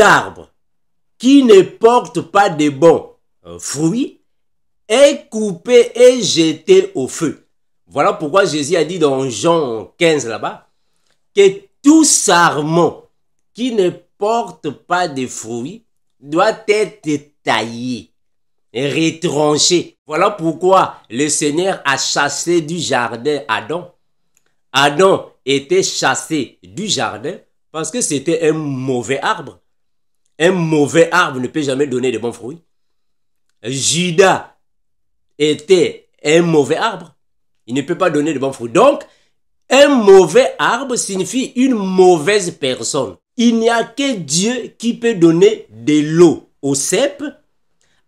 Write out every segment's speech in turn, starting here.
arbre qui ne porte pas de bons fruits est coupé et jeté au feu. Voilà pourquoi Jésus a dit dans Jean 15 là-bas que tout sarment qui ne porte pas de fruits doit être taillé, retranché. Voilà pourquoi le Seigneur a chassé du jardin Adam. Adam était chassé du jardin parce que c'était un mauvais arbre. Un mauvais arbre ne peut jamais donner de bons fruits. Judas était un mauvais arbre. Il ne peut pas donner de bons fruits. Donc, un mauvais arbre signifie une mauvaise personne. Il n'y a que Dieu qui peut donner de l'eau au cep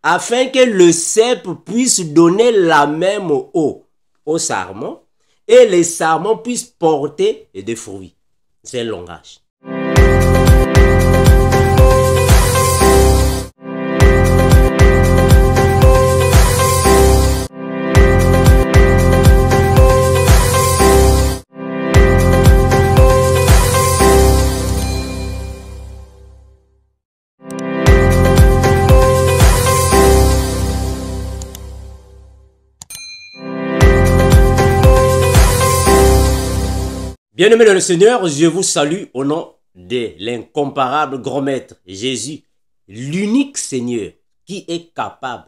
afin que le cep puisse donner la même eau au sarment et les sarments puissent porter des fruits. C'est un langage. Bien-aimés dans le Seigneur, je vous salue au nom de l'incomparable grand maître Jésus, l'unique Seigneur qui est capable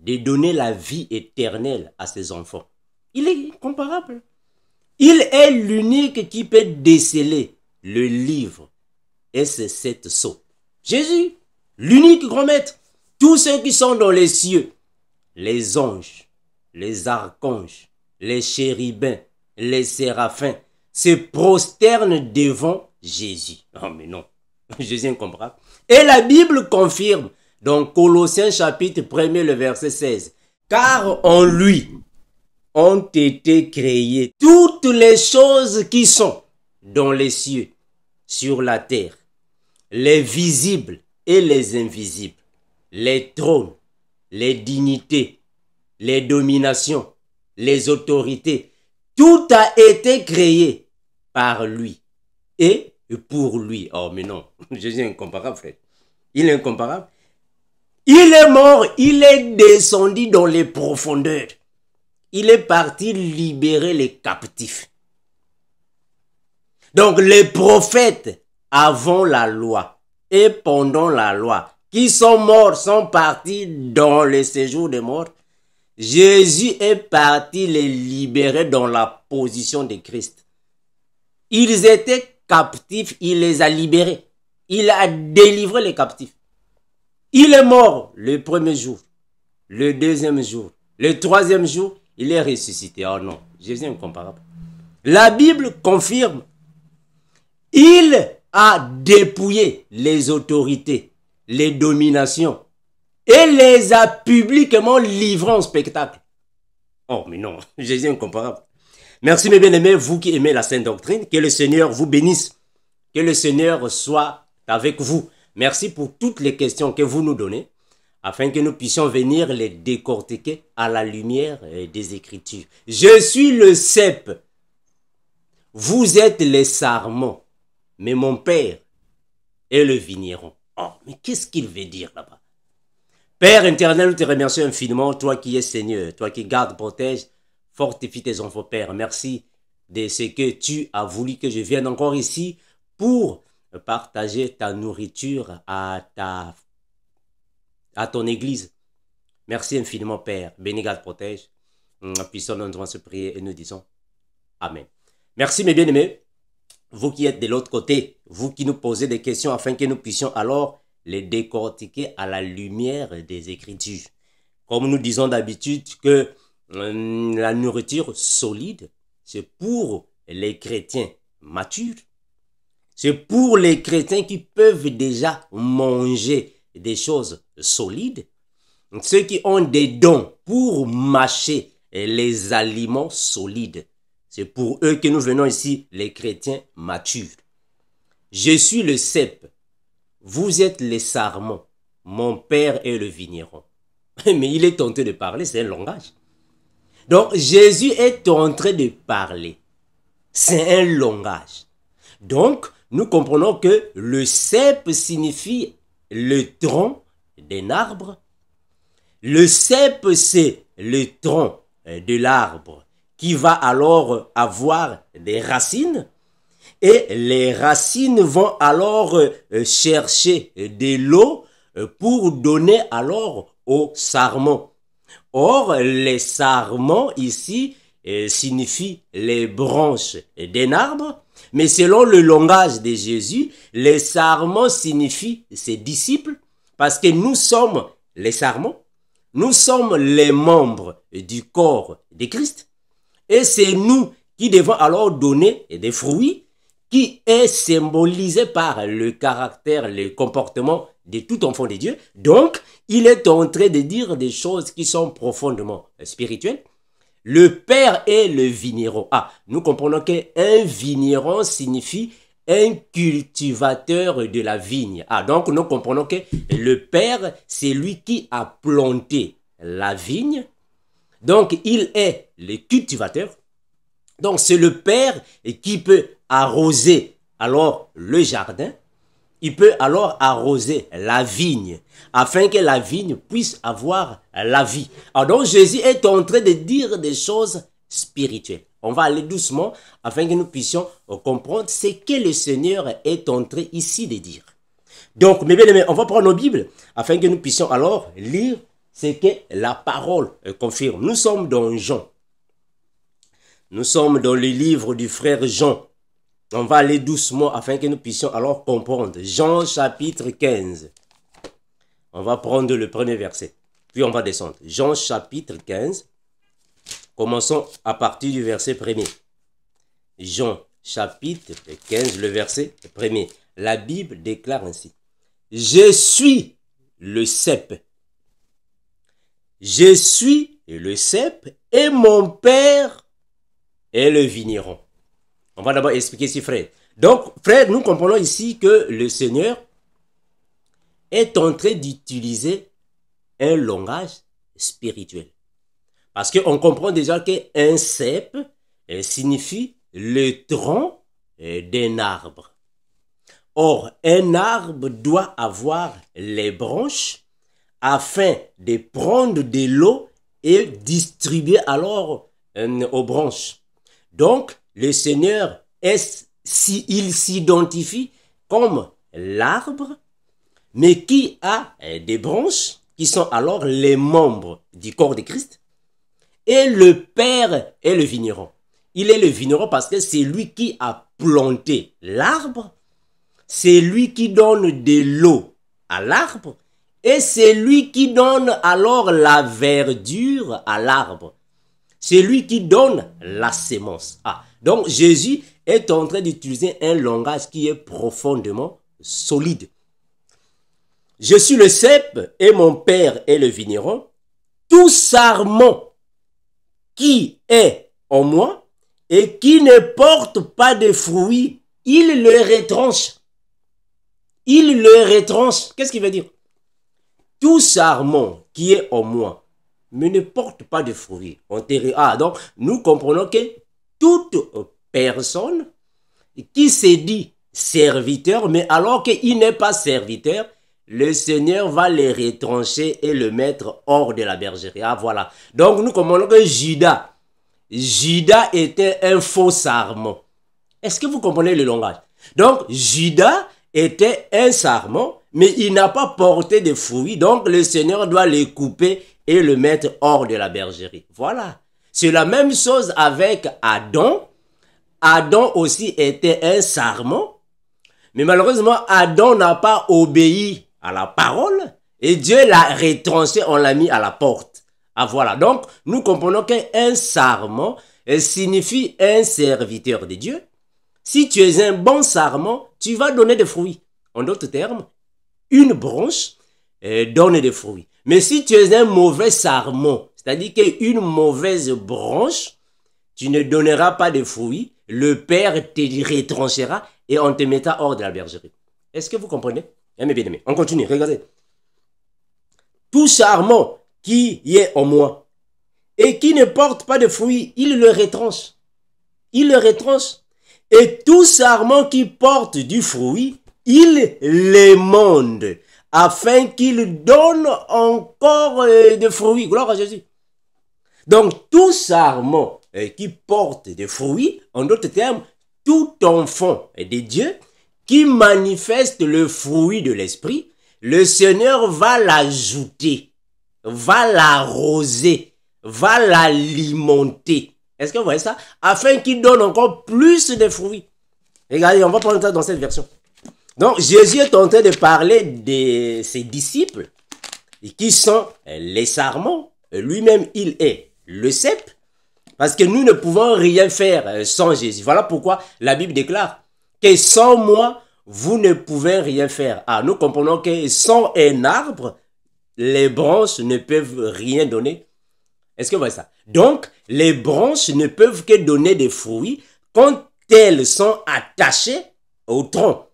de donner la vie éternelle à ses enfants. Il est incomparable. Il est l'unique qui peut déceler le livre et ses 7 sceaux. Jésus, l'unique grand maître. Tous ceux qui sont dans les cieux, les anges, les archanges, les chérubins, les séraphins, se prosternent devant Jésus. Oh mais non, Jésus est incomparable. Et la Bible confirme dans Colossiens chapitre 1er le verset 16. Car en lui ont été créées toutes les choses qui sont dans les cieux, sur la terre, les visibles et les invisibles, les trônes, les dignités, les dominations, les autorités. Tout a été créé par lui et pour lui. Oh mais non, Jésus est incomparable, frère. Il est incomparable. Il est mort, il est descendu dans les profondeurs. Il est parti libérer les captifs. Donc les prophètes avant la loi et pendant la loi qui sont morts sont partis dans le séjour des morts. Jésus est parti les libérer dans la position de Christ. Ils étaient captifs, il les a libérés. Il a délivré les captifs. Il est mort le premier jour, le deuxième jour, le troisième jour, il est ressuscité. Oh non, Jésus est incomparable. La Bible confirme. Il a dépouillé les autorités, les dominations et les a publiquement livrés en spectacle. Oh mais non, Jésus est incomparable. Merci mes bien-aimés, vous qui aimez la Sainte Doctrine, que le Seigneur vous bénisse, que le Seigneur soit avec vous. Merci pour toutes les questions que vous nous donnez, afin que nous puissions venir les décortiquer à la lumière des Écritures. Je suis le cep, vous êtes les sarments, mais mon Père est le vigneron. Oh, mais qu'est-ce qu'il veut dire là-bas? Père éternel, nous te remercions infiniment, toi qui es Seigneur, toi qui gardes, protège, fortifie tes enfants, Père. Merci de ce que tu as voulu que je vienne encore ici pour partager ta nourriture à ton église. Merci infiniment, Père. Bénis, garde, protège. Puissons nous devons se prier et nous disons Amen. Merci, mes bien-aimés. Vous qui êtes de l'autre côté, vous qui nous posez des questions afin que nous puissions alors les décortiquer à la lumière des Écritures. Comme nous disons d'habitude que la nourriture solide, c'est pour les chrétiens matures. C'est pour les chrétiens qui peuvent déjà manger des choses solides. Ceux qui ont des dons pour mâcher les aliments solides. C'est pour eux que nous venons ici, les chrétiens matures. Je suis le cep. Vous êtes les sarments. Mon Père est le vigneron. Mais il est tenté de parler, c'est un langage. Donc Jésus est en train de parler. C'est un langage. Donc, nous comprenons que le cep signifie le tronc d'un arbre. Le cep, c'est le tronc de l'arbre qui va alors avoir des racines. Et les racines vont alors chercher de l'eau pour donner alors aux sarments. Or, les sarments ici signifient les branches d'un arbre, mais selon le langage de Jésus, les sarments signifient ses disciples, parce que nous sommes les sarments, nous sommes les membres du corps de Christ, et c'est nous qui devons alors donner des fruits qui est symbolisé par le caractère, le comportement de tout enfant de Dieu. Donc, il est en train de dire des choses qui sont profondément spirituelles. Le père est le vigneron. Ah, nous comprenons qu'un vigneron signifie un cultivateur de la vigne. Ah, donc nous comprenons que le père, c'est lui qui a planté la vigne. Donc, il est le cultivateur. Donc, c'est le père qui peut arroser alors le jardin. Il peut alors arroser la vigne afin que la vigne puisse avoir la vie. Alors donc Jésus est en train de dire des choses spirituelles. On va aller doucement afin que nous puissions comprendre ce que le Seigneur est en train ici de dire. Donc mes bien-aimés, on va prendre nos Bibles afin que nous puissions alors lire ce que la parole confirme. Nous sommes dans Jean. Nous sommes dans le livre du frère Jean. On va aller doucement afin que nous puissions alors comprendre. Jean chapitre 15. On va prendre le premier verset. Puis on va descendre. Jean chapitre 15. Commençons à partir du verset 1er. Jean chapitre 15, le verset 1er. La Bible déclare ainsi. Je suis le cep. Je suis le cep et mon père est le vigneron. On va d'abord expliquer ici, frère. Donc, frère, nous comprenons ici que le Seigneur est en train d'utiliser un langage spirituel. Parce qu'on comprend déjà qu'un cep signifie le tronc d'un arbre. Or, un arbre doit avoir les branches afin de prendre de l'eau et distribuer alors aux branches. Donc, le Seigneur, il s'identifie comme l'arbre, mais qui a des branches qui sont alors les membres du corps de Christ. Et le Père est le vigneron. Il est le vigneron parce que c'est lui qui a planté l'arbre, c'est lui qui donne de l'eau à l'arbre, et c'est lui qui donne alors la verdure à l'arbre. C'est lui qui donne la sémence. Ah, donc Jésus est en train d'utiliser un langage qui est profondément solide. Je suis le cep et mon père est le vigneron. Tout sarment qui est en moi et qui ne porte pas de fruits, il le retranche. Il le retranche. Qu'est-ce qu'il veut dire? Tout sarment qui est en moi, mais ne porte pas de fruits. Ah, donc, nous comprenons que toute personne qui se dit serviteur, mais alors qu'il n'est pas serviteur, le Seigneur va le retrancher et le mettre hors de la bergerie. Ah, voilà. Donc, nous comprenons que Judas était un faux sarment. Est-ce que vous comprenez le langage? Donc, Judas était un sarment, mais il n'a pas porté de fruits. Donc, le Seigneur doit le couper et le mettre hors de la bergerie. Voilà. C'est la même chose avec Adam. Adam aussi était un sarment. Mais malheureusement, Adam n'a pas obéi à la parole. Et Dieu l'a retranché, on l'a mis à la porte. Ah voilà. Donc, nous comprenons qu'un sarment signifie un serviteur de Dieu. Si tu es un bon sarment, tu vas donner des fruits. En d'autres termes, une branche donne des fruits. Mais si tu es un mauvais sarment, c'est-à-dire qu'une mauvaise branche, tu ne donneras pas de fruits, le Père te retranchera et on te mettra hors de la bergerie. Est-ce que vous comprenez? Mes bien-aimés, on continue, regardez. Tout sarment qui est en moi et qui ne porte pas de fruits, il le retranche. Il le retranche. Et tout sarment qui porte du fruit, il l'émonde, afin qu'il donne encore de fruits. Gloire à Jésus. Donc, tout sarment qui porte des fruits, en d'autres termes, tout enfant de Dieu qui manifeste le fruit de l'esprit, le Seigneur va l'ajouter, va l'arroser, va l'alimenter. Est-ce que vous voyez ça? Afin qu'il donne encore plus de fruits. Regardez, on va prendre ça dans cette version. Donc, Jésus est en train de parler de ses disciples, qui sont les sarments. Lui-même, il est le cep. Parce que nous ne pouvons rien faire sans Jésus. Voilà pourquoi la Bible déclare que sans moi, vous ne pouvez rien faire. Ah, nous comprenons que sans un arbre, les branches ne peuvent rien donner. Est-ce que vous voyez ça? Donc, les branches ne peuvent que donner des fruits quand elles sont attachées au tronc.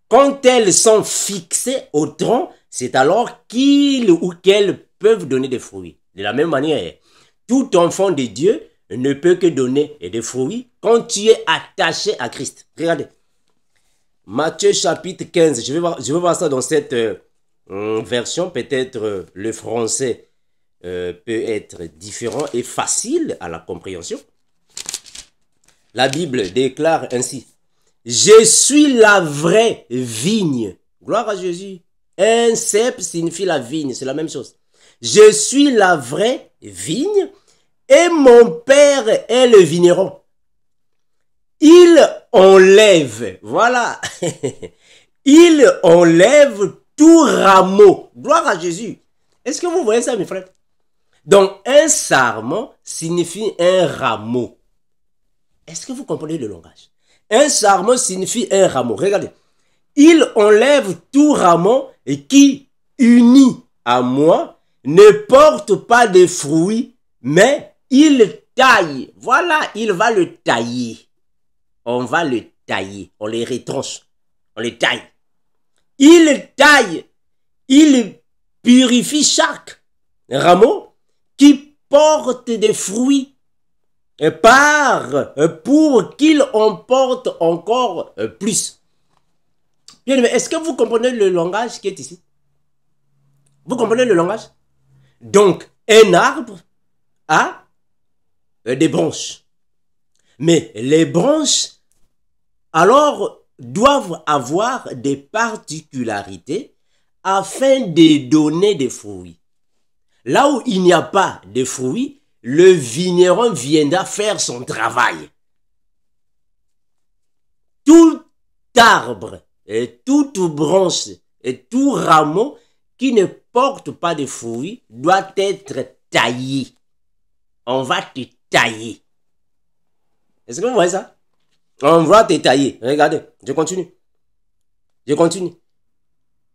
Quand elles sont fixées au tronc, c'est alors qu'ils ou qu'elles peuvent donner des fruits. De la même manière, tout enfant de Dieu ne peut que donner des fruits quand tu es attaché à Christ. Regardez. Matthieu chapitre 15. Je vais voir ça dans cette version. Peut-être le français peut être différent et facile à la compréhension. La Bible déclare ainsi. Je suis la vraie vigne. Gloire à Jésus. Un cep signifie la vigne. C'est la même chose. Je suis la vraie vigne et mon père est le vigneron. Il enlève, voilà, il enlève tout rameau. Gloire à Jésus. Est-ce que vous voyez ça, mes frères? Donc, un sarment signifie un rameau. Est-ce que vous comprenez le langage? Un sarment signifie un rameau. Regardez. Il enlève tout rameau et qui, uni à moi, ne porte pas de fruits, mais il taille. Voilà, il va le tailler. On va le tailler. On les retranche. On les taille. Il taille. Il purifie chaque rameau qui porte des fruits pour qu'il en porte encore plus. Bien, mais est-ce que vous comprenez le langage qui est ici? Vous comprenez le langage? Donc, un arbre a des branches. Mais les branches, alors, doivent avoir des particularités afin de donner des fruits. Là où il n'y a pas de fruits, le vigneron viendra faire son travail. Tout arbre, et toute branche, et tout rameau qui ne porte pas de fruits doit être taillé. On va te tailler. Est-ce que vous voyez ça? On va te tailler. Regardez, je continue. Je continue.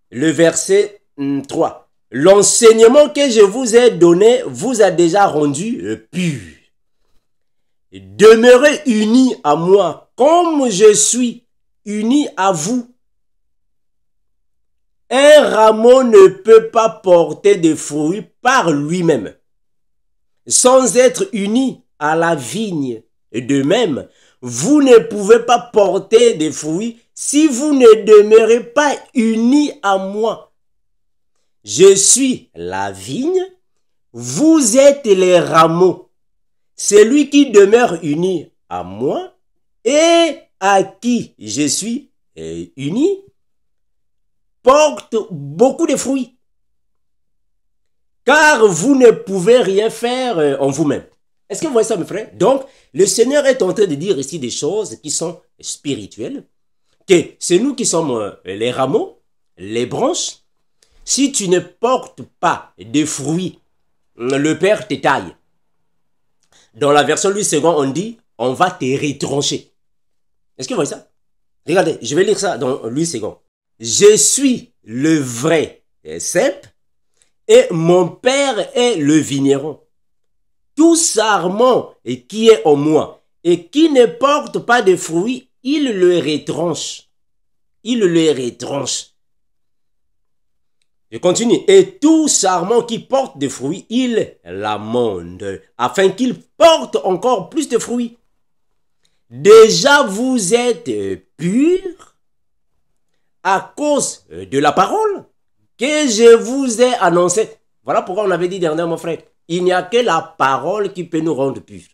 Le verset 3. L'enseignement que je vous ai donné vous a déjà rendu pur. Demeurez unis à moi comme je suis uni à vous. Un rameau ne peut pas porter de fruits par lui-même sans être uni à la vigne. De même, vous ne pouvez pas porter de fruits si vous ne demeurez pas unis à moi. Je suis la vigne, vous êtes les rameaux. Celui qui demeure uni à moi et à qui je suis uni porte beaucoup de fruits. Car vous ne pouvez rien faire en vous-même. Est-ce que vous voyez ça, mes frères? Donc, le Seigneur est en train de dire ici des choses qui sont spirituelles, que c'est nous qui sommes les rameaux, les branches. Si tu ne portes pas de fruits, le Père te taille. Dans la version Louis II, on dit, on va te retrancher. Est-ce que vous voyez ça? Regardez, je vais lire ça dans Louis II. Je suis le vrai cep et mon Père est le vigneron. Tout sarment qui est en moi et qui ne porte pas de fruits, il le retranche. Il le retranche. Je continue. Et tout sarment qui porte des fruits, il l'amende, afin qu'il porte encore plus de fruits. déjà vous êtes purs à cause de la parole que je vous ai annoncée. Voilà pourquoi on avait dit dernièrement, mon frère, il n'y a que la parole qui peut nous rendre purs.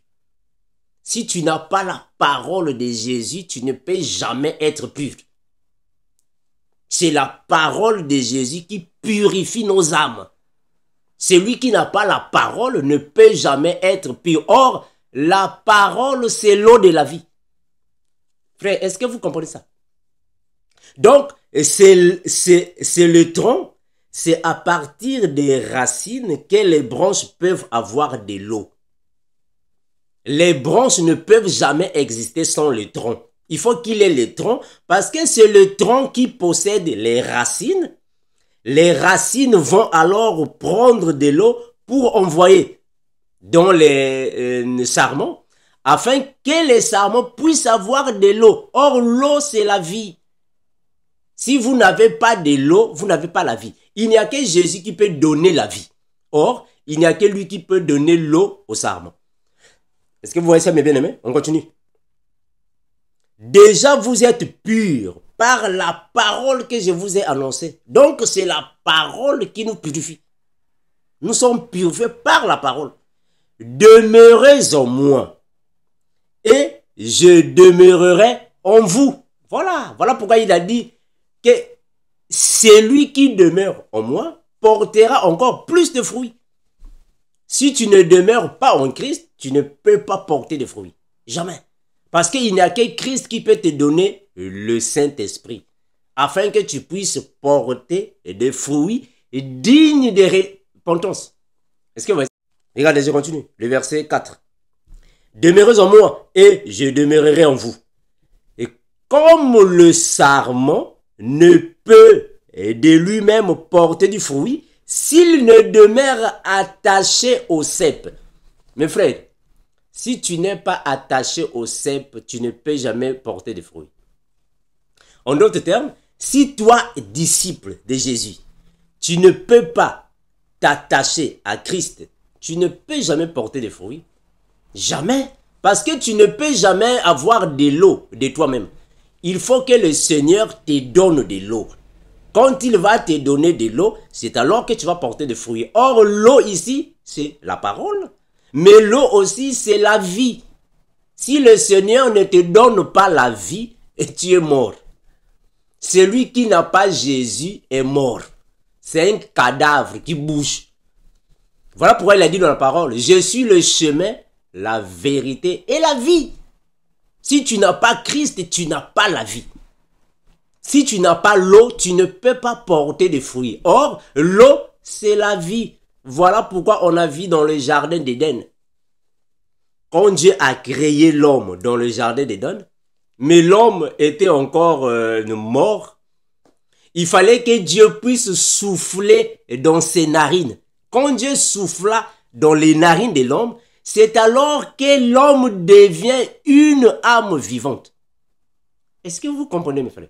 Si tu n'as pas la parole de Jésus, tu ne peux jamais être pur. C'est la parole de Jésus qui purifie nos âmes. Celui qui n'a pas la parole ne peut jamais être pur. Or, la parole, c'est l'eau de la vie. Frère, est-ce que vous comprenez ça? Donc, c'est le tronc, c'est à partir des racines que les branches peuvent avoir de l'eau. Les branches ne peuvent jamais exister sans le tronc. Il faut qu'il ait le tronc parce que c'est le tronc qui possède les racines. Les racines vont alors prendre de l'eau pour envoyer dans les sarments afin que les sarments puissent avoir de l'eau. Or, l'eau, c'est la vie. Si vous n'avez pas de l'eau, vous n'avez pas la vie. Il n'y a que Jésus qui peut donner la vie. Or, il n'y a que lui qui peut donner l'eau aux sarments. Est-ce que vous voyez ça, mes bien-aimés? On continue. Déjà, vous êtes purs par la parole que je vous ai annoncée. Donc, c'est la parole qui nous purifie. Nous sommes purifiés par la parole. Demeurez en moi et je demeurerai en vous. Voilà pourquoi il a dit que celui qui demeure en moi portera encore plus de fruits. Si tu ne demeures pas en Christ, tu ne peux pas porter de fruits. Jamais. Parce qu'il n'y a que Christ qui peut te donner le Saint-Esprit. Afin que tu puisses porter des fruits dignes de repentance. Est-ce que vous voyez? Regardez, je continue. Le verset 4. Demeurez en moi et je demeurerai en vous. Et comme le sarment ne peut de lui-même porter du fruit, s'il ne demeure attaché au cep. Mes frères, si tu n'es pas attaché au cep, tu ne peux jamais porter de fruits. En d'autres termes, si toi, disciple de Jésus, tu ne peux pas t'attacher à Christ, tu ne peux jamais porter de fruits. Jamais. Parce que tu ne peux jamais avoir de l'eau de toi-même. Il faut que le Seigneur te donne de l'eau. Quand il va te donner de l'eau, c'est alors que tu vas porter des fruits. Or, l'eau ici, c'est la parole. Mais l'eau aussi, c'est la vie. Si le Seigneur ne te donne pas la vie, tu es mort. Celui qui n'a pas Jésus est mort. C'est un cadavre qui bouge. Voilà pourquoi il a dit dans la parole, je suis le chemin, la vérité et la vie. Si tu n'as pas Christ, tu n'as pas la vie. Si tu n'as pas l'eau, tu ne peux pas porter de fruits. Or, l'eau, c'est la vie. Voilà pourquoi on a vu dans le jardin d'Éden. Quand Dieu a créé l'homme dans le jardin d'Éden, mais l'homme était encore mort, il fallait que Dieu puisse souffler dans ses narines. Quand Dieu souffla dans les narines de l'homme, c'est alors que l'homme devient une âme vivante. Est-ce que vous comprenez, mes frères?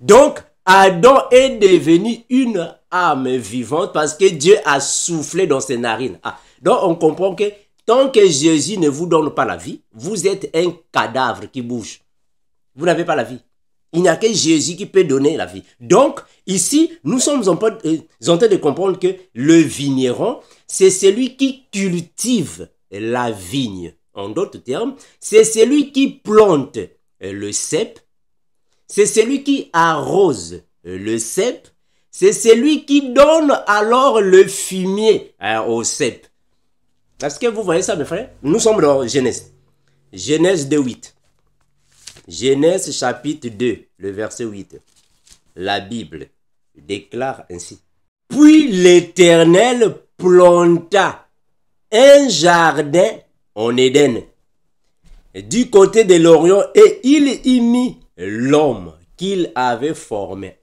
Donc, Adam est devenu une âme vivante parce que Dieu a soufflé dans ses narines. Donc, on comprend que tant que Jésus ne vous donne pas la vie, vous êtes un cadavre qui bouge. Vous n'avez pas la vie. Il n'y a que Jésus qui peut donner la vie. Donc, ici, nous sommes en train de comprendre que le vigneron, c'est celui qui cultive la vigne. En d'autres termes, c'est celui qui plante le cep. C'est celui qui arrose le cep. C'est celui qui donne alors le fumier au cep. Est-ce que vous voyez ça, mes frères? Nous sommes dans Genèse. Genèse 2:8. Genèse chapitre 2, le verset 8. La Bible déclare ainsi. Puis l'Éternel planta un jardin en Éden, du côté de l'Orient, et il y mit l'homme qu'il avait formé.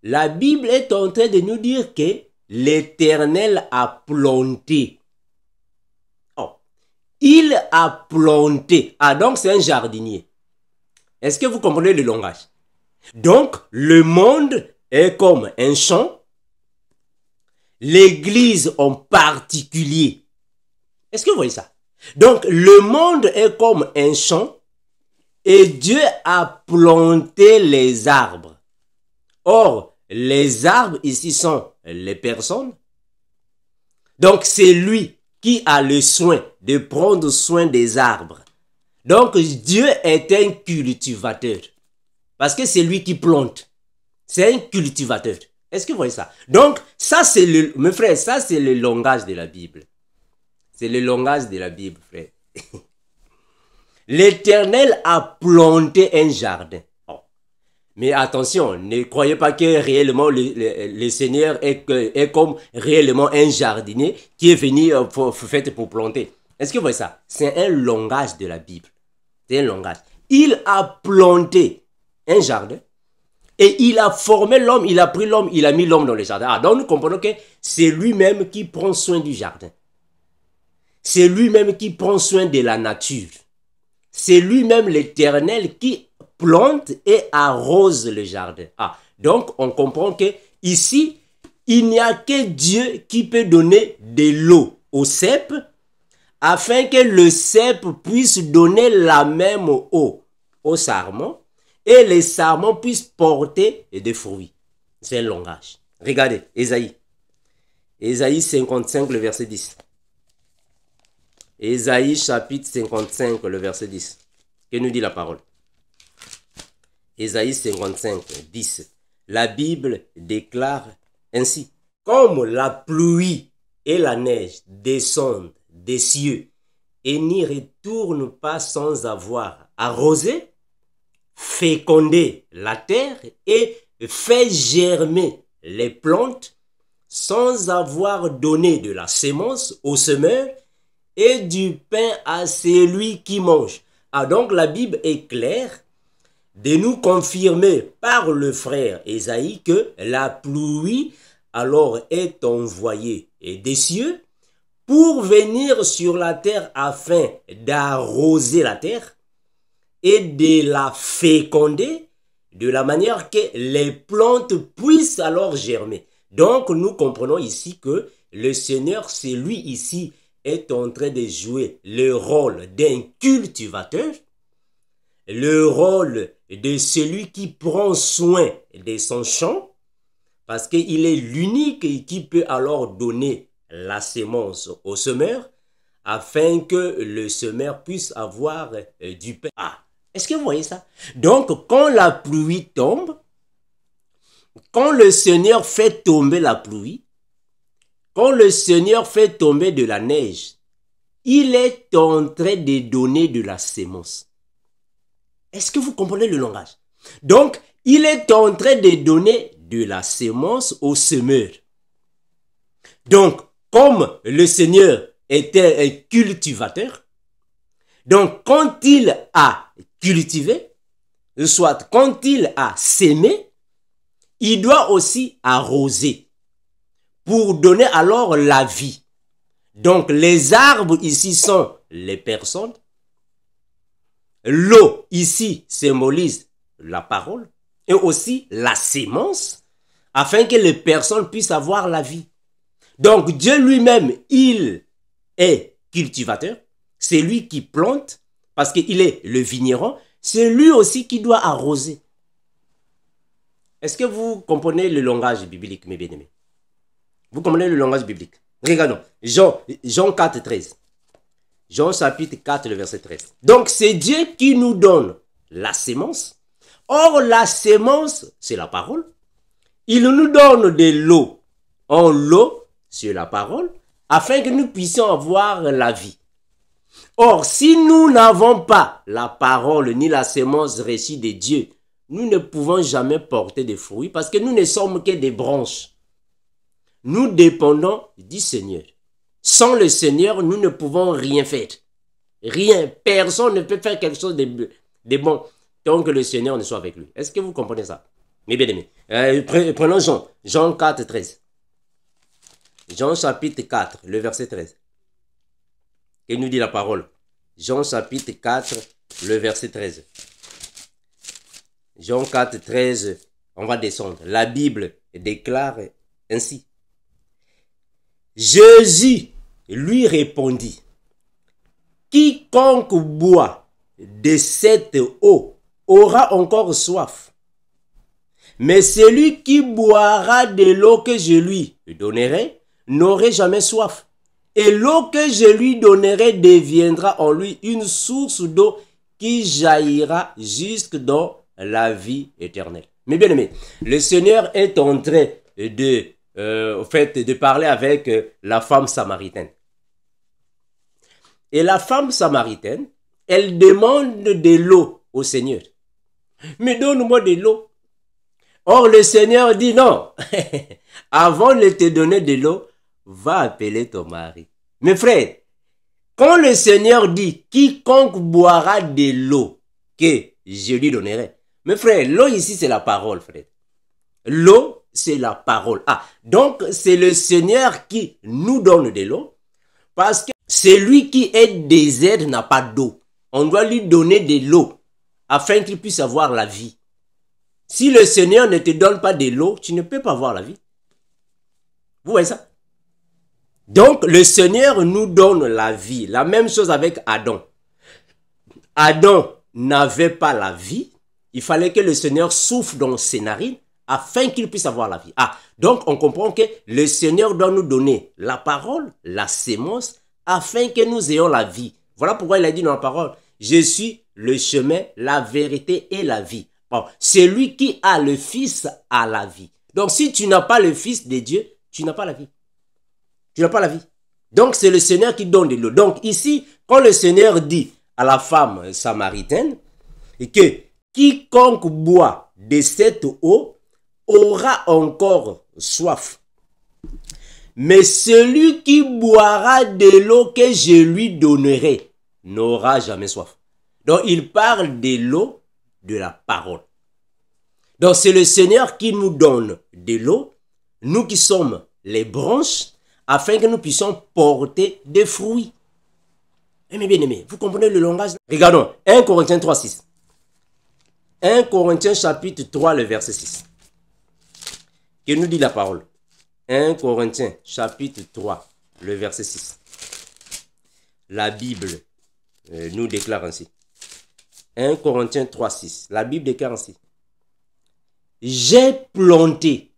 La Bible est en train de nous dire que l'Éternel a planté. Il a planté. Donc c'est un jardinier. Est-ce que vous comprenez le langage? Donc, le monde est comme un champ. L'Église en particulier. Est-ce que vous voyez ça? Donc, le monde est comme un champ. Et Dieu a planté les arbres. Or, les arbres ici sont les personnes. Donc, c'est lui qui a le soin de prendre soin des arbres. Donc, Dieu est un cultivateur. Parce que c'est lui qui plante. C'est un cultivateur. Est-ce que vous voyez ça? Donc, ça c'est le... Mes frères, ça c'est le langage de la Bible. C'est le langage de la Bible, frère. L'Éternel a planté un jardin. Oh. Mais attention, ne croyez pas que réellement le Seigneur est comme réellement un jardinier qui est venu fait pour planter. Est-ce que vous voyez ça? C'est un langage de la Bible. C'est un langage. Il a planté un jardin et il a formé l'homme, il a pris l'homme, il a mis l'homme dans le jardin. Ah, donc nous comprenons que c'est lui-même qui prend soin du jardin. C'est lui-même qui prend soin de la nature. C'est lui-même l'Éternel qui plante et arrose le jardin. Ah, donc on comprend que ici, il n'y a que Dieu qui peut donner de l'eau au cep afin que le cep puisse donner la même eau au sarment et les sarments puissent porter des fruits. C'est un langage. Regardez, Ésaïe. Ésaïe 55, le verset 10. Ésaïe chapitre 55, le verset 10. Que nous dit la parole? Ésaïe 55, 10. La Bible déclare ainsi. Comme la pluie et la neige descendent des cieux et n'y retournent pas sans avoir arrosé, fécondé la terre et fait germer les plantes sans avoir donné de la sémence au semeur et du pain à celui qui mange. Ah, donc la Bible est claire de nous confirmer par le frère Ésaïe que la pluie alors est envoyée des cieux pour venir sur la terre afin d'arroser la terre et de la féconder de la manière que les plantes puissent alors germer. Donc nous comprenons ici que le Seigneur, c'est lui ici, est en train de jouer le rôle d'un cultivateur, le rôle de celui qui prend soin de son champ, parce qu'il est l'unique qui peut alors donner la sémence au semeur, afin que le semeur puisse avoir du pain. Ah, est-ce que vous voyez ça? Donc, quand la pluie tombe, quand le Seigneur fait tomber la pluie, quand le Seigneur fait tomber de la neige, il est en train de donner de la sémence. Est-ce que vous comprenez le langage? Donc, il est en train de donner de la sémence au semeur. Donc, comme le Seigneur était un cultivateur, donc quand il a cultivé, soit quand il a sémé, il doit aussi arroser pour donner alors la vie. Donc, les arbres ici sont les personnes. L'eau ici symbolise la parole et aussi la sémence afin que les personnes puissent avoir la vie. Donc, Dieu lui-même, il est cultivateur. C'est lui qui plante parce qu'il est le vigneron. C'est lui aussi qui doit arroser. Est-ce que vous comprenez le langage biblique, mes bien-aimés? Vous comprenez le langage biblique? Regardons, Jean 4, 13. Jean chapitre 4, le verset 13. Donc, c'est Dieu qui nous donne la sémence. Or, la sémence, c'est la parole. Il nous donne de l'eau. En l'eau, c'est la parole, afin que nous puissions avoir la vie. Or, si nous n'avons pas la parole ni la sémence reçue de Dieu, nous ne pouvons jamais porter des fruits parce que nous ne sommes que des branches. Nous dépendons du Seigneur. Sans le Seigneur, nous ne pouvons rien faire. Rien. Personne ne peut faire quelque chose de bon tant que le Seigneur ne soit avec lui. Est-ce que vous comprenez ça? Mes bien-aimés. Prenons Jean 4, 13. Jean chapitre 4, le verset 13. Que nous dit la parole? Jean chapitre 4, le verset 13. Jean 4, 13, on va descendre. La Bible déclare ainsi. Jésus lui répondit, quiconque boit de cette eau aura encore soif. Mais celui qui boira de l'eau que je lui donnerai n'aurait jamais soif. Et l'eau que je lui donnerai deviendra en lui une source d'eau qui jaillira jusque dans la vie éternelle. Mais bien aimé, le Seigneur est en train de parler avec la femme samaritaine. Et la femme samaritaine, elle demande de l'eau au Seigneur. Mais donne-moi de l'eau. Or, le Seigneur dit non. Avant de te donner de l'eau, va appeler ton mari. Mes frères, quand le Seigneur dit quiconque boira de l'eau que je lui donnerai. Mes frères, l'eau ici, c'est la parole, frère. L'eau, c'est la parole. Ah, donc c'est le Seigneur qui nous donne de l'eau parce que celui qui est désert n'a pas d'eau. On doit lui donner de l'eau afin qu'il puisse avoir la vie. Si le Seigneur ne te donne pas de l'eau, tu ne peux pas avoir la vie. Vous voyez ça? Donc, le Seigneur nous donne la vie. La même chose avec Adam. Adam n'avait pas la vie. Il fallait que le Seigneur souffle dans ses narines afin qu'il puisse avoir la vie. Ah, donc on comprend que le Seigneur doit nous donner la parole, la sémence, afin que nous ayons la vie. Voilà pourquoi il a dit dans la parole, je suis le chemin, la vérité et la vie. Bon, celui qui a le Fils a la vie. Donc si tu n'as pas le Fils de Dieu, tu n'as pas la vie. Tu n'as pas la vie. Donc c'est le Seigneur qui donne de l'eau. Donc ici, quand le Seigneur dit à la femme samaritaine que quiconque boit de cette eau aura encore soif. Mais celui qui boira de l'eau que je lui donnerai n'aura jamais soif. Donc il parle de l'eau de la parole. Donc c'est le Seigneur qui nous donne de l'eau, nous qui sommes les branches, afin que nous puissions porter des fruits. Mais bien aimé, vous comprenez le langage? Regardons, 1 Corinthiens 3, 6. 1 Corinthiens chapitre 3, le verset 6. Que nous dit la parole? 1 Corinthiens chapitre 3, le verset 6. La Bible nous déclare ainsi. 1 Corinthiens 3, 6. La Bible déclare ainsi. J'ai planté,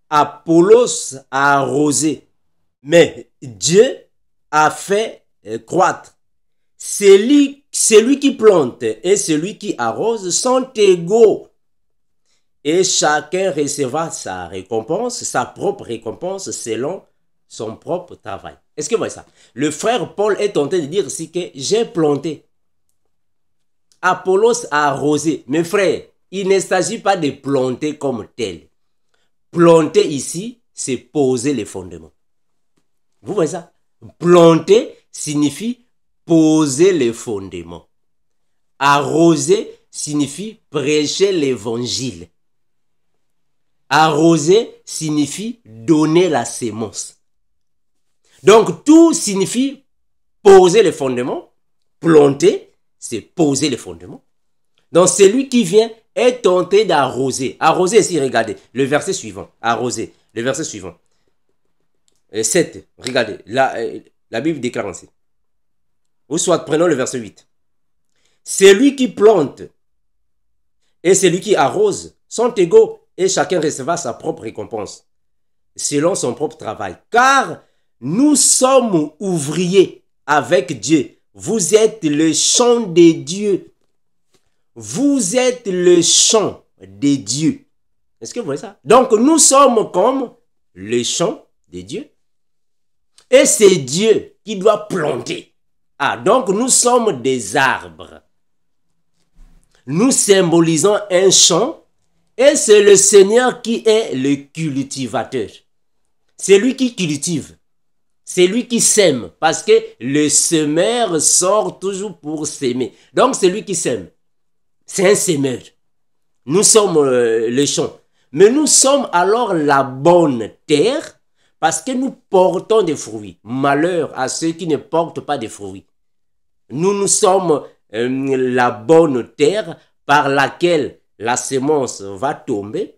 Apollos a arrosé, mais Dieu a fait croître. Celui qui plante et celui qui arrose sont égaux. Et chacun recevra sa récompense, sa propre récompense selon son propre travail. Est-ce que vous voyez ça? Le frère Paul est en train de dire ici que j'ai planté. Apollos a arrosé. Mes frères, il ne s'agit pas de planter comme tel. Planter ici, c'est poser les fondements. Vous voyez ça? Planter signifie poser les fondements. Arroser signifie prêcher l'évangile. Arroser signifie donner la sémence. Donc tout signifie poser les fondements. Planter, c'est poser les fondements. Donc celui qui vient est tenté d'arroser. Arroser ici, regardez, le verset suivant. Arroser, le verset suivant. 7, regardez, la Bible déclare ainsi. Ou soit, prenons le verset 8. Celui qui plante et celui qui arrose sont égaux et chacun recevra sa propre récompense selon son propre travail. Car nous sommes ouvriers avec Dieu. Vous êtes le champ de Dieu. Vous êtes le champ de Dieu. Est-ce que vous voyez ça? Donc nous sommes comme le champ de Dieu. Et c'est Dieu qui doit planter. Ah, donc nous sommes des arbres. Nous symbolisons un champ et c'est le Seigneur qui est le cultivateur. C'est lui qui cultive. C'est lui qui sème parce que le semeur sort toujours pour s'aimer. Donc c'est lui qui sème. C'est un semeur. Nous sommes le champ. Mais nous sommes alors la bonne terre parce que nous portons des fruits. Malheur à ceux qui ne portent pas de fruits. Nous sommes la bonne terre par laquelle la sémence va tomber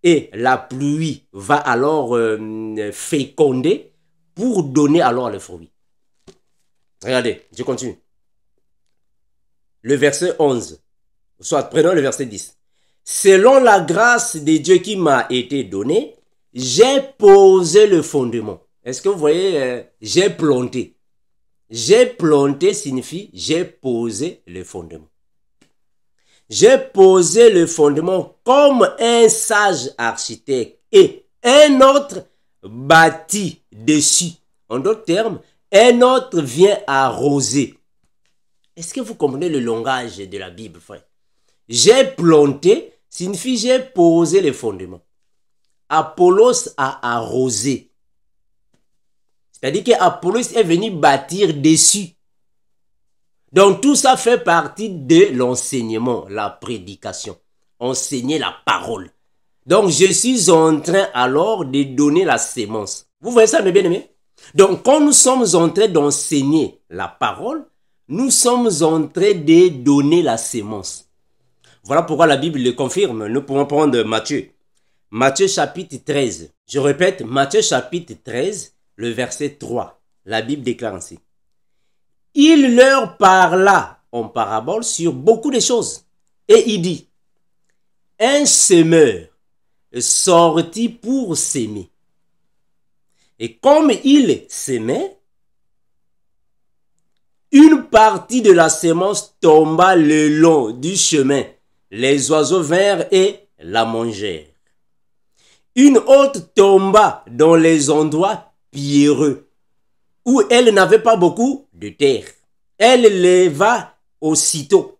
et la pluie va alors féconder pour donner alors le fruit. Regardez, je continue. le verset 11. Soit, prenons le verset 10. Selon la grâce de Dieu qui m'a été donnée, j'ai posé le fondement. Est-ce que vous voyez, j'ai planté. J'ai planté signifie j'ai posé le fondement. J'ai posé le fondement comme un sage architecte et un autre bâtit dessus. En d'autres termes, un autre vient arroser. Est-ce que vous comprenez le langage de la Bible, frère? J'ai planté signifie j'ai posé le fondement. Apollos a arrosé. C'est-à-dire qu'Apollos est venu bâtir dessus. Donc tout ça fait partie de l'enseignement, la prédication. Enseigner la parole. Donc je suis en train alors de donner la sémence. Vous voyez ça, mes bien-aimés? Donc quand nous sommes en train d'enseigner la parole, nous sommes en train de donner la sémence. Voilà pourquoi la Bible le confirme. Nous pouvons prendre Matthieu. Matthieu chapitre 13. Je répète, Matthieu chapitre 13, le verset 3. La Bible déclare ainsi. Il leur parla en parabole sur beaucoup de choses. Et il dit, un semeur sortit pour s'aimer. Et comme il s'aimait, une partie de la sémence tomba le long du chemin. Les oiseaux vinrent et la mangèrent. Une autre tomba dans les endroits pierreux, où elle n'avait pas beaucoup de terre. Elle leva aussitôt,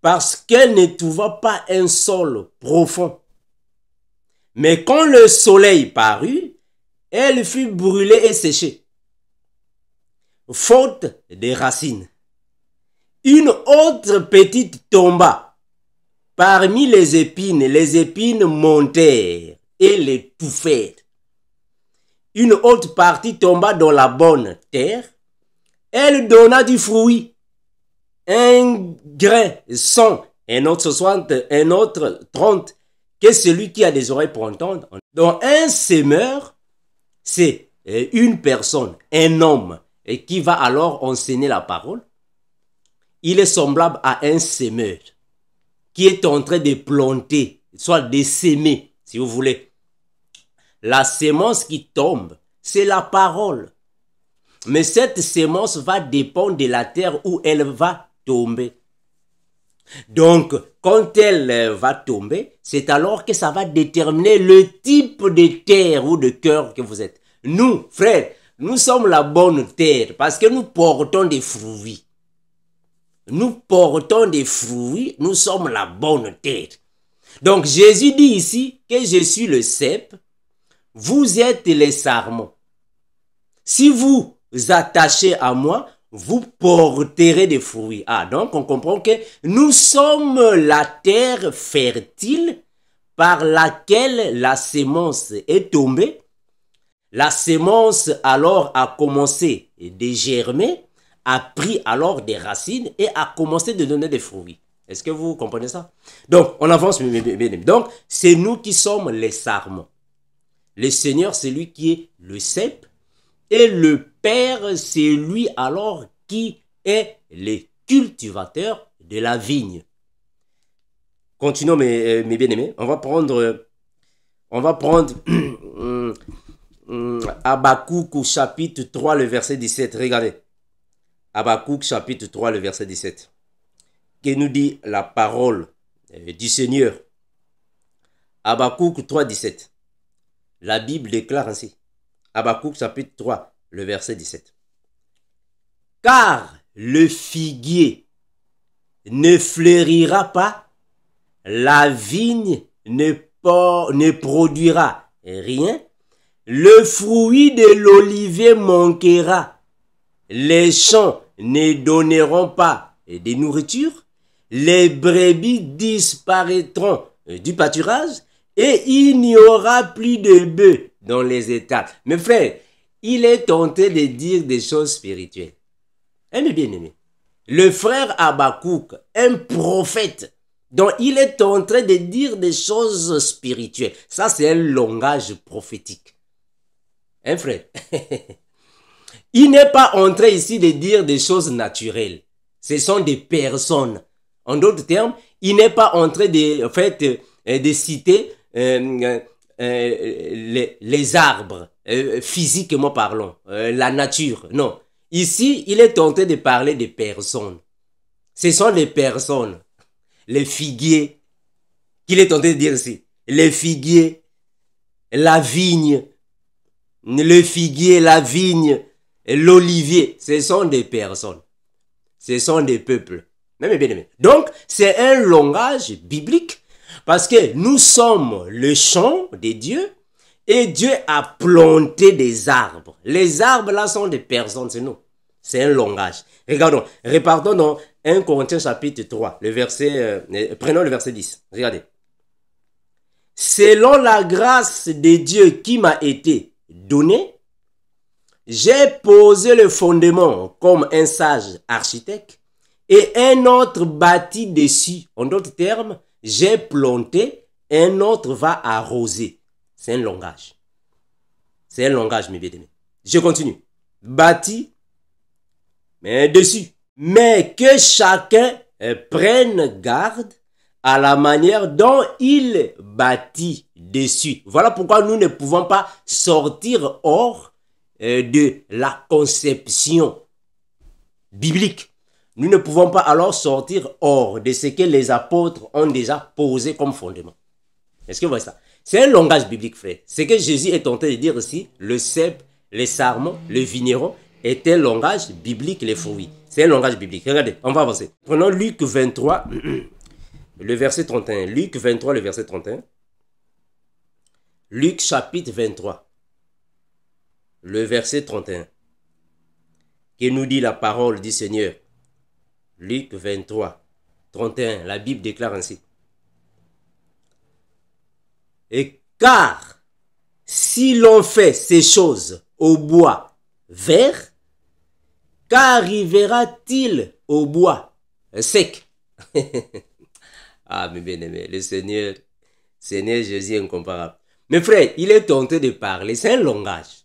parce qu'elle ne trouva pas un sol profond. Mais quand le soleil parut, elle fut brûlée et séchée, faute de racines. Une autre petite tomba parmi les épines montèrent et l'étouffèrent. Une autre partie tomba dans la bonne terre. Elle donna du fruit, un grain 100, un autre 60, un autre 30, que celui qui a des oreilles pour entendre. Donc un semeur, c'est une personne, un homme, et qui va alors enseigner la parole. Il est semblable à un semeur qui est en train de planter, soit de s'aimer, si vous voulez. La sémence qui tombe, c'est la parole. Mais cette sémence va dépendre de la terre où elle va tomber. Donc, quand elle va tomber, c'est alors que ça va déterminer le type de terre ou de cœur que vous êtes. Nous, frères, nous sommes la bonne terre parce que nous portons des fruits. Nous portons des fruits, nous sommes la bonne terre. Donc, Jésus dit ici que je suis le cep, vous êtes les sarments. Si vous attachez à moi, vous porterez des fruits. Ah, donc on comprend que nous sommes la terre fertile par laquelle la sémence est tombée. La sémence alors a commencé de germer, a pris alors des racines et a commencé de donner des fruits. Est-ce que vous comprenez ça? Donc, on avance. Donc, c'est nous qui sommes les sarments. Le Seigneur, c'est lui qui est le cep. Et le Père, c'est lui alors qui est le cultivateur de la vigne. Continuons mes bien-aimés. On va prendre Habakkuk au chapitre 3, le verset 17. Regardez. Habakkuk chapitre 3, le verset 17. Qui nous dit la parole du Seigneur. Habakkuk 3, 17. La Bible déclare ainsi. Habakkuk chapitre 3, le verset 17. Car le figuier ne fleurira pas, la vigne ne produira rien, le fruit de l'olivier manquera, les champs ne donneront pas de nourriture, les brebis disparaîtront du pâturage et il n'y aura plus de bœufs dans les états. Mes frères, il est tenté de dire des choses spirituelles. Mes bien-aimés, le frère Habakkuk, un prophète, dont il est en train de dire des choses spirituelles. Ça, c'est un langage prophétique. Frère? Il n'est pas en train ici de dire des choses naturelles. Ce sont des personnes. En d'autres termes, il n'est pas en train de, en fait, de citer les arbres, physiquement parlant, la nature. Non. Ici, il est en train de parler des personnes. Ce sont des personnes. Les figuiers, qu'il est en train de dire ici. Les figuiers, la vigne, le figuier, la vigne, l'olivier, ce sont des personnes. Ce sont des peuples. Même bien aimé. Donc, c'est un langage biblique parce que nous sommes le champ de Dieu et Dieu a planté des arbres. Les arbres là sont des personnes, c'est nous. C'est un langage. Regardons, repartons dans 1 Corinthiens chapitre 3, le verset, prenons le verset 10. Regardez. Selon la grâce de Dieu qui m'a été donnée, j'ai posé le fondement comme un sage architecte et un autre bâti dessus. En d'autres termes, j'ai planté, un autre va arroser. C'est un langage. C'est un langage, mes bien-aimés. Je continue. Bâti, mais dessus. Mais que chacun prenne garde à la manière dont il bâtit dessus. Voilà pourquoi nous ne pouvons pas sortir hors de la conception biblique. Nous ne pouvons pas alors sortir hors de ce que les apôtres ont déjà posé comme fondement. Est-ce que vous voyez ça? C'est un langage biblique, frère. Ce que Jésus est en train de dire ici, le cep, les sarments, le vigneron, est un langage biblique, les fruits. C'est un langage biblique. Regardez, on va avancer. Prenons Luc 23, le verset 31. Luc 23, le verset 31. Luc chapitre 23, le verset 31. Que nous dit la parole du Seigneur? Luc 23, 31. La Bible déclare ainsi. Et car si l'on fait ces choses au bois vert, qu'arrivera-t-il au bois sec? Ah, mes bien-aimés, le Seigneur Jésus est incomparable. Mes frères, il est tenté de parler, c'est un langage.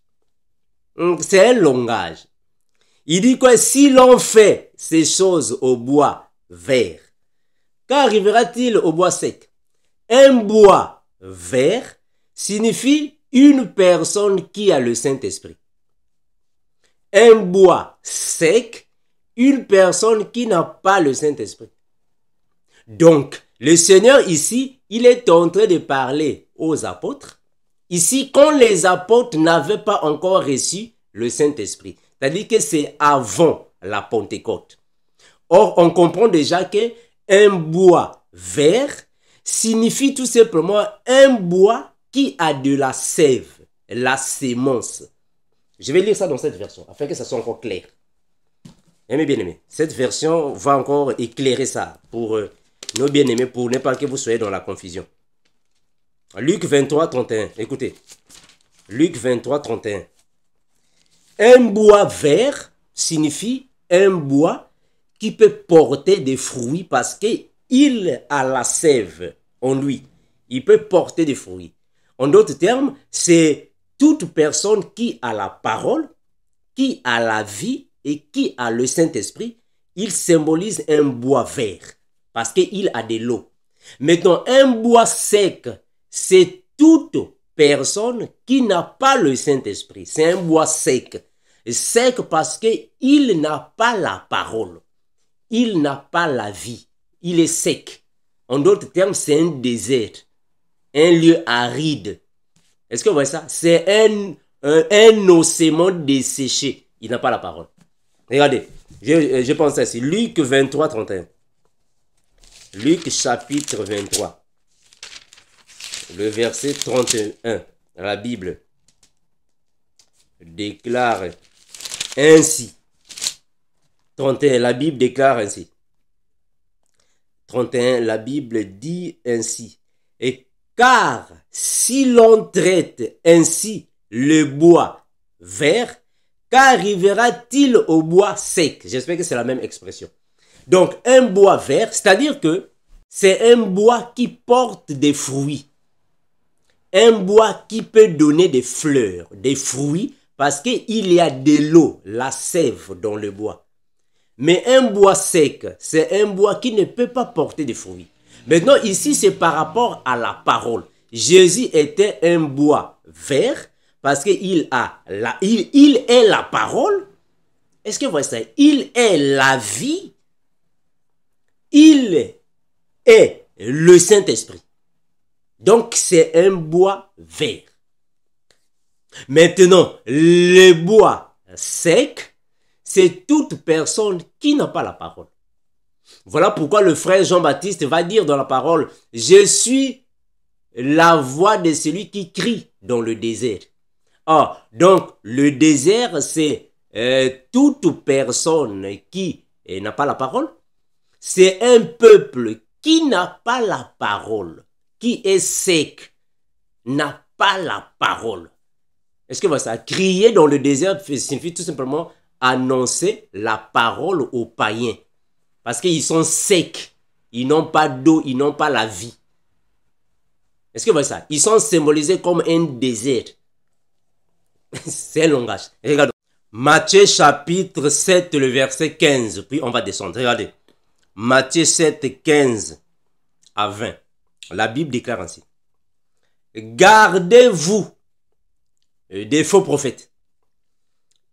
C'est un langage. Il dit que si l'on fait ces choses au bois vert, qu'arrivera-t-il au bois sec? Un bois vert signifie une personne qui a le Saint-Esprit. Un bois sec, une personne qui n'a pas le Saint-Esprit. Donc, le Seigneur ici, il est en train de parler aux apôtres. Ici, quand les apôtres n'avaient pas encore reçu le Saint-Esprit. C'est-à-dire que c'est avant la Pentecôte. Or, on comprend déjà que un bois vert signifie tout simplement un bois qui a de la sève, la sémence. Je vais lire ça dans cette version, afin que ça soit encore clair. Mes bien-aimés, cette version va encore éclairer ça pour nos bien-aimés, pour ne pas que vous soyez dans la confusion. Luc 23, 31. Écoutez. Luc 23, 31. Un bois vert signifie un bois qui peut porter des fruits parce qu'il a la sève en lui. Il peut porter des fruits. En d'autres termes, c'est toute personne qui a la parole, qui a la vie et qui a le Saint-Esprit. Il symbolise un bois vert parce qu'il a de l'eau. Maintenant, un bois sec, c'est toute personne qui n'a pas le Saint-Esprit. C'est un bois sec. Sec parce qu'il n'a pas la parole. Il n'a pas la vie. Il est sec. En d'autres termes, c'est un désert. Un lieu aride. Est-ce que vous voyez ça? C'est un océan desséché. Il n'a pas la parole. Regardez. Je pense ainsi. Luc 23, 31. Luc chapitre 23. Le verset 31. La Bible déclare ainsi. 31, la Bible déclare ainsi. 31, la Bible dit ainsi. Et car si l'on traite ainsi le bois vert, qu'arrivera-t-il au bois sec? J'espère que c'est la même expression. Donc, un bois vert, c'est-à-dire que c'est un bois qui porte des fruits. Un bois qui peut donner des fleurs, des fruits, parce qu'il y a de l'eau, la sève dans le bois. Mais un bois sec, c'est un bois qui ne peut pas porter de fruits. Maintenant, ici, c'est par rapport à la parole. Jésus était un bois vert parce qu'il il est la parole. Est-ce que vous voyez ça? Il est la vie. Il est le Saint-Esprit. Donc, c'est un bois vert. Maintenant, le bois sec, c'est toute personne qui n'a pas la parole. Voilà pourquoi le frère Jean-Baptiste va dire dans la parole, « Je suis la voix de celui qui crie dans le désert. » Ah, donc le désert, c'est toute personne qui n'a pas la parole. C'est un peuple qui n'a pas la parole, qui est sec, n'a pas la parole. Est-ce que ça? Crier dans le désert signifie tout simplement annoncer la parole aux païens. Parce qu'ils sont secs. Ils n'ont pas d'eau, ils n'ont pas la vie. Est-ce que vous voyez ça? Ils sont symbolisés comme un désert. C'est un langage. Regardez. Matthieu chapitre 7, le verset 15. Puis on va descendre. Regardez. Matthieu 7, 15 à 20. La Bible déclare ainsi. Gardez-vous des faux prophètes.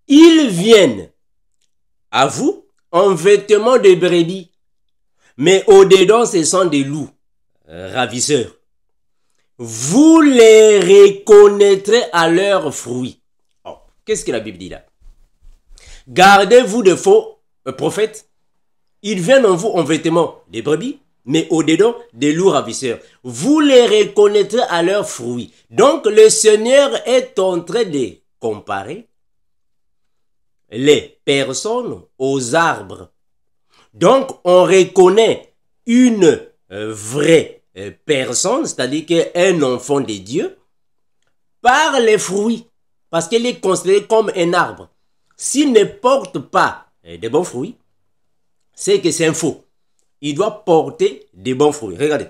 Ils viennent à vous en vêtements de brebis, mais au-dedans ce sont des loups ravisseurs. Vous les reconnaîtrez à leurs fruits. Oh, qu'est-ce que la Bible dit là? Gardez-vous de faux prophètes. Ils viennent en vous en vêtements de brebis, mais au-dedans des loups ravisseurs. Vous les reconnaîtrez à leurs fruits. Donc le Seigneur est en train de comparer les personnes aux arbres. Donc on reconnaît une vraie personne, c'est-à-dire qu'un enfant de Dieu, par les fruits, parce qu'il est considéré comme un arbre. S'il ne porte pas de bons fruits, c'est que c'est un faux. Il doit porter des bons fruits. Regardez.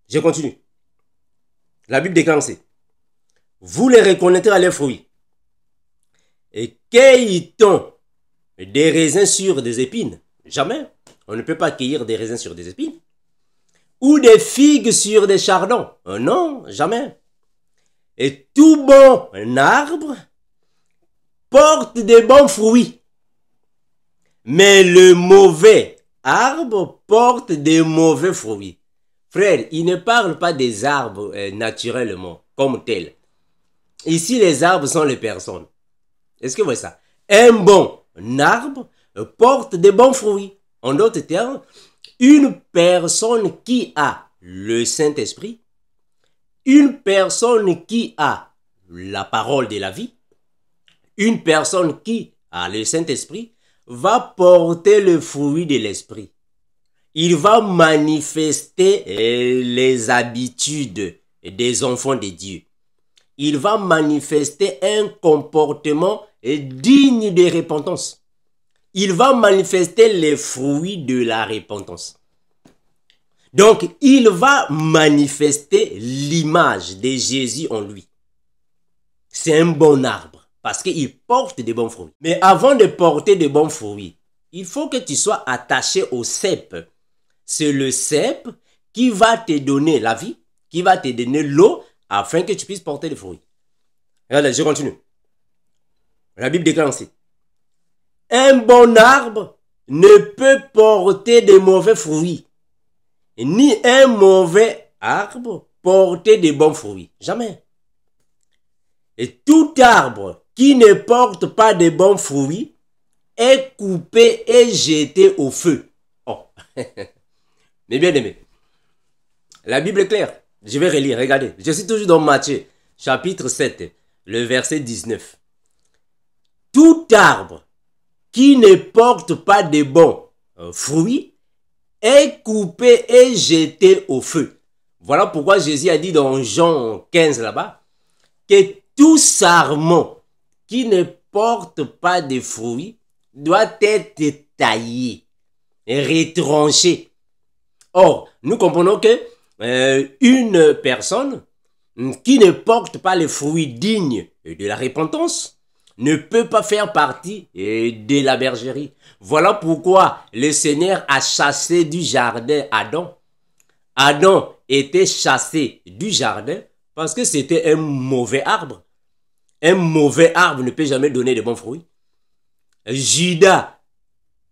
Je continue. La Bible déclare ainsi. Vous les reconnaîtrez à leurs fruits. Et cueille-t-on des raisins sur des épines? Jamais. On ne peut pas cueillir des raisins sur des épines. Ou des figues sur des chardons? Non, jamais. Et tout bon arbre porte de bons fruits. Mais le mauvais arbre porte des mauvais fruits. Frère, il ne parle pas des arbres naturellement, comme tels. Ici, les arbres sont les personnes. Est-ce que vous voyez ça? Un bon arbre porte de bons fruits. En d'autres termes, une personne qui a le Saint-Esprit, une personne qui a la parole de la vie, une personne qui a le Saint-Esprit, va porter le fruit de l'esprit. Il va manifester les habitudes des enfants de Dieu. Il va manifester un comportement digne de repentance. Il va manifester les fruits de la repentance. Donc, il va manifester l'image de Jésus en lui. C'est un bon arbre. Parce qu'il porte de bons fruits. Mais avant de porter de bons fruits, il faut que tu sois attaché au cep. C'est le cep qui va te donner la vie, qui va te donner l'eau, afin que tu puisses porter des fruits. Regardez, je continue. La Bible déclare ainsi. Un bon arbre ne peut porter de mauvais fruits, ni un mauvais arbre porter de bons fruits. Jamais. Et tout arbre qui ne porte pas de bons fruits est coupé et jeté au feu. Oh, mais bien aimé, la Bible est claire. Je vais relire, regardez. Je suis toujours dans Matthieu, chapitre 7, le verset 19. Tout arbre qui ne porte pas de bons fruits est coupé et jeté au feu. Voilà pourquoi Jésus a dit dans Jean 15 là-bas, que tout sarment qui ne porte pas de fruits doit être taillé, retranché. Or, nous comprenons que une personne qui ne porte pas les fruits dignes de la repentance ne peut pas faire partie de la bergerie. Voilà pourquoi le Seigneur a chassé du jardin Adam. Adam était chassé du jardin parce que c'était un mauvais arbre. Un mauvais arbre ne peut jamais donner de bons fruits. Judas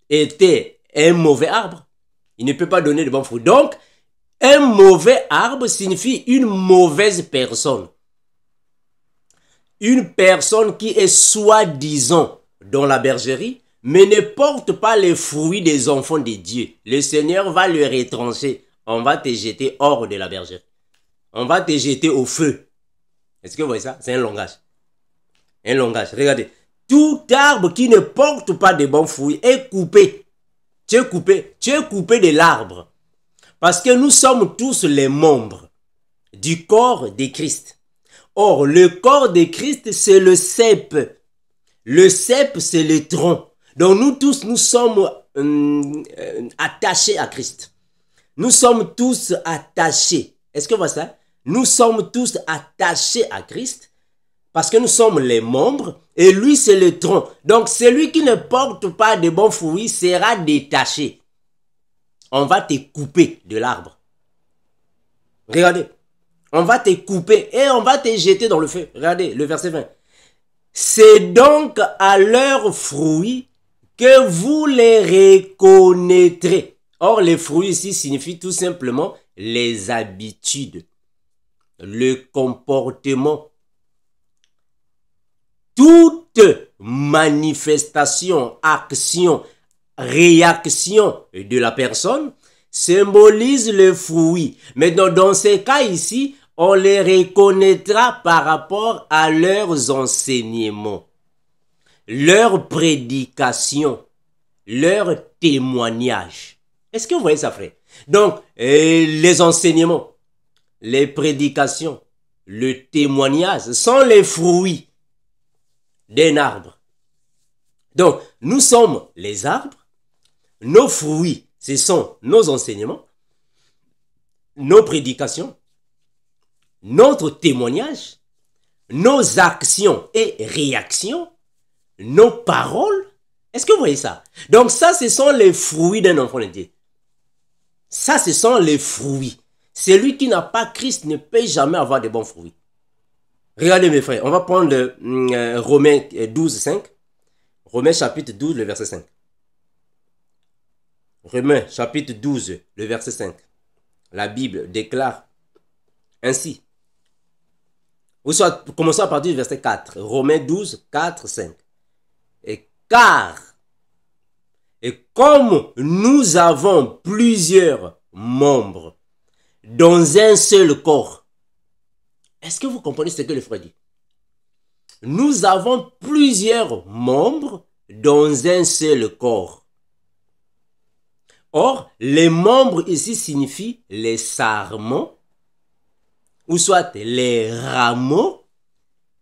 était un mauvais arbre. Il ne peut pas donner de bons fruits. Donc, un mauvais arbre signifie une mauvaise personne. Une personne qui est soi-disant dans la bergerie, mais ne porte pas les fruits des enfants de Dieu. Le Seigneur va le retrancher. On va te jeter hors de la bergerie. On va te jeter au feu. Est-ce que vous voyez ça? C'est un langage. Un langage. Regardez. Tout arbre qui ne porte pas de bons fruits est coupé. Tu es coupé. Tu es coupé de l'arbre. Parce que nous sommes tous les membres du corps de Christ. Or, le corps de Christ, c'est le cep. Le cep, c'est le tronc. Donc, nous tous, nous sommes attachés à Christ. Nous sommes tous attachés. Est-ce que vous voyez ça? Nous sommes tous attachés à Christ parce que nous sommes les membres et lui, c'est le tronc. Donc, celui qui ne porte pas de bons fruits sera détaché. On va te couper de l'arbre. Regardez. On va te couper et on va te jeter dans le feu. Regardez le verset 20. C'est donc à leurs fruits que vous les reconnaîtrez. Or, les fruits ici signifient tout simplement les habitudes, le comportement. Toute manifestation, action, réaction de la personne symbolise le fruit. Maintenant, dans ces cas ici, on les reconnaîtra par rapport à leurs enseignements, leurs prédications, leurs témoignages. Est-ce que vous voyez ça, frère? Donc, les enseignements, les prédications, le témoignage sont les fruits d'un arbre. Donc, nous sommes les arbres, nos fruits, ce sont nos enseignements, nos prédications, notre témoignage, nos actions et réactions, nos paroles. Est-ce que vous voyez ça? Donc ça, ce sont les fruits d'un enfant de Dieu. Ça, ce sont les fruits. Celui qui n'a pas Christ ne peut jamais avoir de bons fruits. Regardez mes frères, on va prendre Romains 12, 5. Romains chapitre 12, le verset 5. Romains chapitre 12, le verset 5. La Bible déclare ainsi. Ou soit, commençons à partir du verset 4. Romains 12, 4, 5. Et comme nous avons plusieurs membres dans un seul corps. Est-ce que vous comprenez ce que le frère dit? Nous avons plusieurs membres dans un seul corps. Or, les membres ici signifient les sarments, ou soit les rameaux,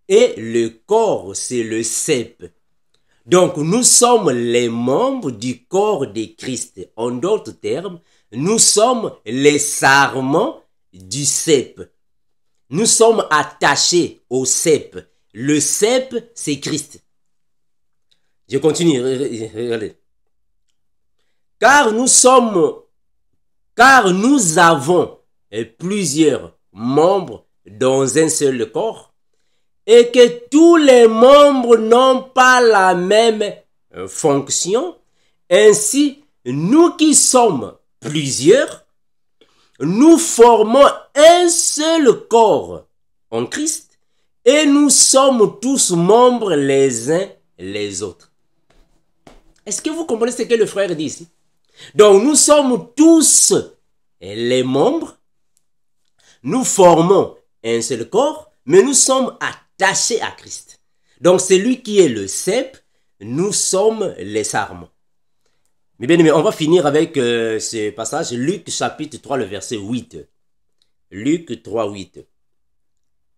et le corps, c'est le cep. Donc, nous sommes les membres du corps de Christ. En d'autres termes, nous sommes les sarments du cep. Nous sommes attachés au cep. Le cep, c'est Christ. Je continue, regardez. Car nous avons plusieurs membres dans un seul corps et que tous les membres n'ont pas la même fonction. Ainsi, nous qui sommes plusieurs, nous formons un seul corps en Christ et nous sommes tous membres les uns les autres. Est-ce que vous comprenez ce que le frère dit ici? Donc nous sommes tous les membres, nous formons un seul corps, mais nous sommes attachés à Christ. Donc c'est lui qui est le cep, nous sommes les sarments. Mais bien aimé, on va finir avec ce passage, Luc chapitre 3, le verset 8. Luc 3, 8.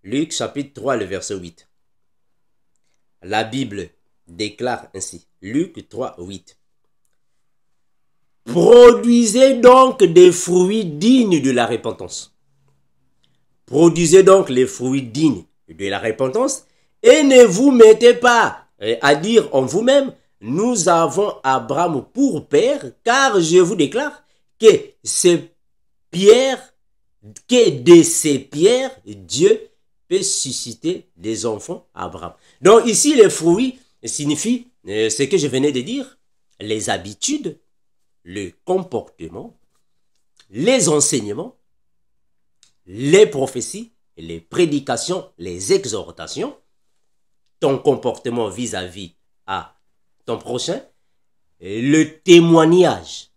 Luc chapitre 3, le verset 8. La Bible déclare ainsi, Luc 3, 8. Produisez donc des fruits dignes de la repentance. Produisez donc les fruits dignes de la repentance et ne vous mettez pas à dire en vous-même, nous avons Abraham pour père, car je vous déclare que c'est Pierre, que de ces pierres, Dieu peut susciter des enfants à Abraham. Donc ici, les fruits signifient ce que je venais de dire, les habitudes, le comportement, les enseignements, les prophéties, les prédications, les exhortations, ton comportement vis-à-vis à ton prochain, le témoignage,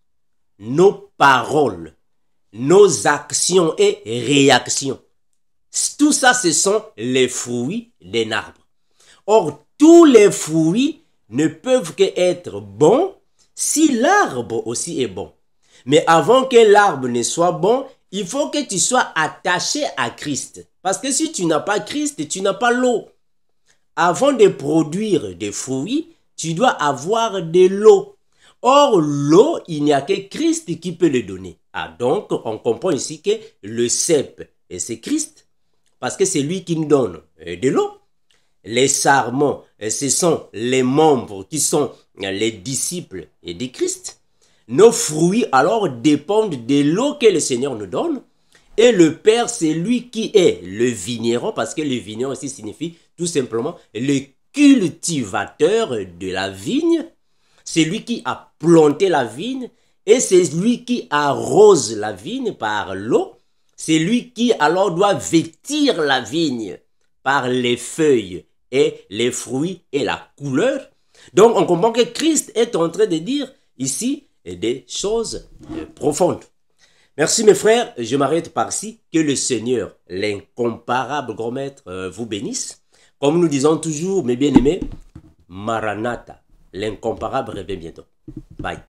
nos paroles, nos actions et réactions. Tout ça, ce sont les fruits d'un arbre. Or, tous les fruits ne peuvent qu'être bons si l'arbre aussi est bon. Mais avant que l'arbre ne soit bon, il faut que tu sois attaché à Christ. Parce que si tu n'as pas Christ, tu n'as pas l'eau. Avant de produire des fruits, tu dois avoir de l'eau. Or, l'eau, il n'y a que Christ qui peut le donner. Ah, donc, on comprend ici que le cep, c'est Christ, parce que c'est lui qui nous donne de l'eau. Les sarments, ce sont les membres qui sont les disciples de Christ. Nos fruits, alors, dépendent de l'eau que le Seigneur nous donne. Et le Père, c'est lui qui est le vigneron, parce que le vigneron aussi signifie tout simplement le cultivateur de la vigne. C'est lui qui a planté la vigne et c'est lui qui arrose la vigne par l'eau. C'est lui qui alors doit vêtir la vigne par les feuilles et les fruits et la couleur. Donc on comprend que Christ est en train de dire ici des choses profondes. Merci mes frères, je m'arrête par ici. Que le Seigneur, l'incomparable grand maître, vous bénisse. Comme nous disons toujours, mes bien-aimés, Maranatha, l'incomparable revient bientôt. Bye.